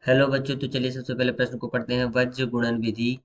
Hello बच्चों, तो चलिए सबसे पहले प्रश्न को पढ़ते हैं। वज्र गुणन विधि,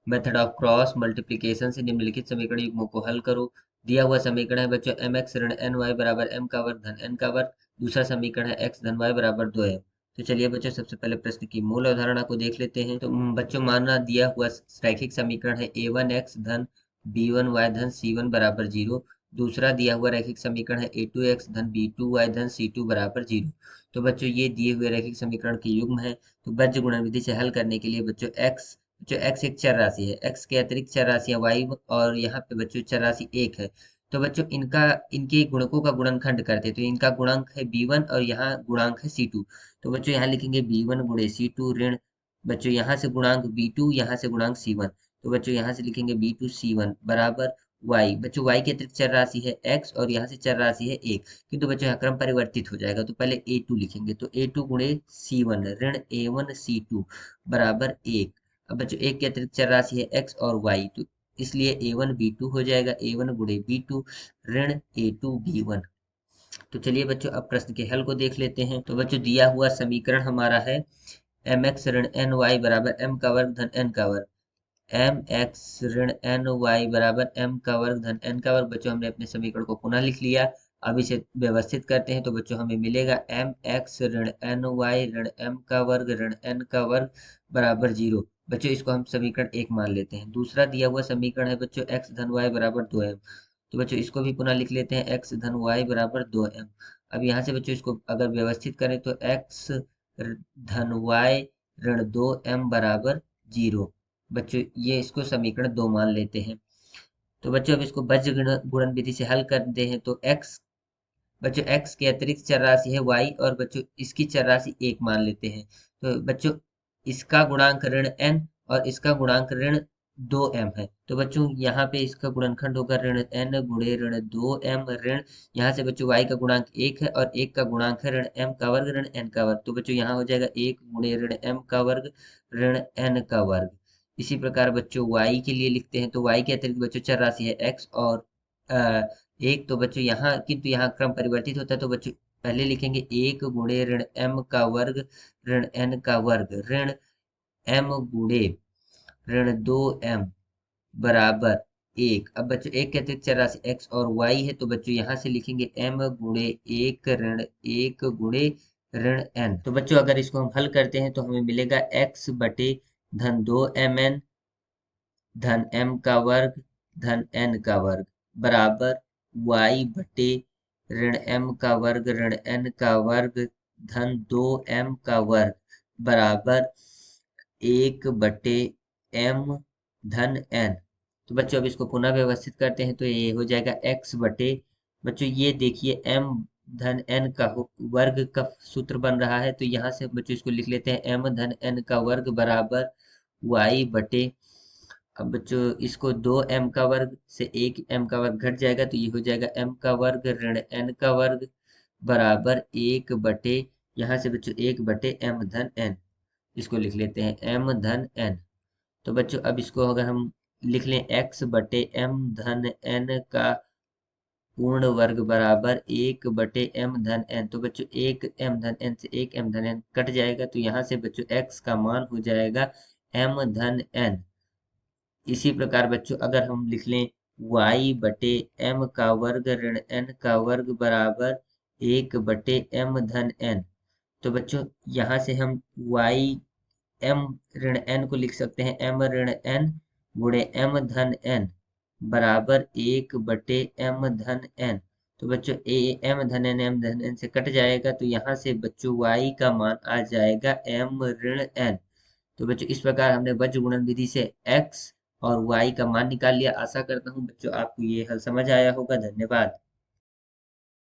मेथड ऑफ क्रॉस मल्टीप्लिकेशन से निम्नलिखित समीकरण युग्मों को हल करो। दिया हुआ समीकरण है बच्चों एम एक्स ऋण एन वाई बराबर एम का वर्ग धन एन का वर्ग। दूसरा समीकरण है एक्स धन वाई बराबर 2m। तो चलिए बच्चों सबसे पहले प्रश्न की मूल अवधारणा को देख लेते हैं। तो बच्चों माना दिया हुआ रैखिक समीकरण है ए वन एक्स धन बी वन वाई धन सी वन बराबर 0। दूसरा दिया हुआ रैखिक समीकरण है ए टू एक्स धन बी टू वाई धन सी टू बराबर 0। तो बच्चों ये दिए हुए रैखिक समीकरण के युग्म है। तो बीज गुणन विधि से हल करने के लिए बच्चों x एक चर राशि है, x के अतिरिक्त चर राशियां y और यहाँ पे बच्चों चर राशि 1 है। तो बच्चों इनका इनके गुणकों का गुणनखंड करते हैं। तो इनका गुणांक है b1 और यहाँ गुणांक है c2। तो बच्चों यहाँ लिखेंगे b1 गुणे c2 ऋण बच्चों यहाँ से गुणांक b2, यहाँ से गुणांक c1। तो बच्चों यहाँ से लिखेंगे b2 c1 बराबर y। बच्चों y के अतिरिक्त चर राशि है x और यहाँ से चर राशि है 1, किंतु बच्चों यहाँ क्रम परिवर्तित हो जाएगा। तो पहले a2 लिखेंगे, तो a2 गुणे c1 ऋण a1 c2 बराबर 1। अब बच्चों एक के अतिरिक्त चर राशि है x और y, तो इसलिए a1 b2 हो जाएगा, a1 गुणे b2 ऋण a2 b1। तो चलिए बच्चों अब प्रश्न के हल को देख लेते हैं। तो बच्चों दिया हुआ समीकरण हमारा है एम एक्स ऋण एन वाई बराबर एम का वर्ग धन एन का वर्ग। एम एक्स ऋण एन वाई बराबर एम का वर्ग धन एन का वर्ग। बच्चों हमने अपने समीकरण को पुनः लिख लिया। अब इसे व्यवस्थित करते हैं। तो बच्चों हमें मिलेगा एम एक्स ऋण एन वाई ऋण एम का वर्ग ऋण एन का वर्ग बराबर 0। बच्चों इसको हम समीकरण 1 मान लेते हैं। दूसरा दिया हुआ समीकरण है बच्चों एक्स धन वाई बराबर 2m। तो बच्चों इसको भी पुनः लिख लेते हैं, एक्स धन वाई बराबर 2m। अब यहाँ से बच्चों इसको अगर व्यवस्थित करें तो एक्स धन वाई ऋण 2m बराबर 0। बच्चों ये इसको समीकरण 2 मान लेते हैं। तो बच्चों अब इसको बीज गुणन विधि से हल करते हैं। तो x के अतिरिक्त चर राशि है y और बच्चों इसकी चर राशि 1 मान लेते हैं। तो बच्चों इसका गुणांक ऋण n और इसका गुणांक ऋण 2m है। तो बच्चों यहाँ पे इसका गुणनखंड होगा ऋण n गुणे ऋण 2m ऋण यहाँ से बच्चों y का गुणांक 1 है और 1 का गुणांक है ऋण m का वर्ग ऋण n का वर्ग। तो बच्चों यहाँ हो जाएगा 1 गुणे ऋण m का वर्ग ऋण n का वर्ग। इसी प्रकार बच्चों y के लिए लिखते हैं। तो y के अतिरिक्त बच्चों चर राशि है x और एक। तो बच्चों यहाँ किंतु यहाँ क्रम परिवर्तित होता है। तो बच्चों पहले लिखेंगे 1 गुणे ऋण m का वर्ग ऋण n का वर्ग ऋण m गुणे ऋण 2m बराबर 1। अब बच्चों एक के अतिरिक्त चर राशि x और y है। तो बच्चों यहाँ से लिखेंगे m गुणे 1 ऋण 1 गुणे ऋण n। तो बच्चों अगर इसको हम हल करते हैं तो हमें मिलेगा x बटे धन 2mn धन m का वर्ग धन n का वर्ग बराबर y बटे ऋण m का वर्ग ऋण n का वर्ग धन 2m का वर्ग बराबर 1 बटे m धन n। तो बच्चों अब इसको पुनः व्यवस्थित करते हैं। तो ये हो जाएगा x बटे बच्चों ये देखिए m धन n का वर्ग का सूत्र बन रहा है। तो यहाँ से बच्चों इसको लिख लेते हैं m धन n का वर्ग बराबर y बटे, अब बच्चों इसको 2m का वर्ग से 1m का वर्ग घट जाएगा। तो ये हो जाएगा m का वर्ग ऋण n का वर्ग बराबर 1 बटे, यहाँ से बच्चों 1 बटे m धन n। इसको लिख लेते हैं m धन n। तो बच्चों अब इसको अगर हम लिख लें x बटे m धन n का पूर्ण वर्ग बराबर 1 बटे m धन n। तो बच्चों 1 m धन n से 1 m धन n कट जाएगा। तो यहाँ से बच्चों x का मान हो जाएगा m धन n। इसी प्रकार बच्चों अगर हम लिख लें y बटे m का वर्ग ऋण n का वर्ग बराबर 1 बटे m धन n। तो बच्चों यहाँ से हम y m ऋण n को लिख सकते हैं m ऋण n गुणे m धन n बराबर 1 बटे m धन n। तो बच्चों m धन n से कट जाएगा। तो यहाँ से बच्चों y का मान आ जाएगा m ऋण n। तो बच्चों इस प्रकार हमने बीज गुणन विधि से x और y का मान निकाल लिया। आशा करता हूँ बच्चों आपको ये हल समझ आया होगा। धन्यवाद।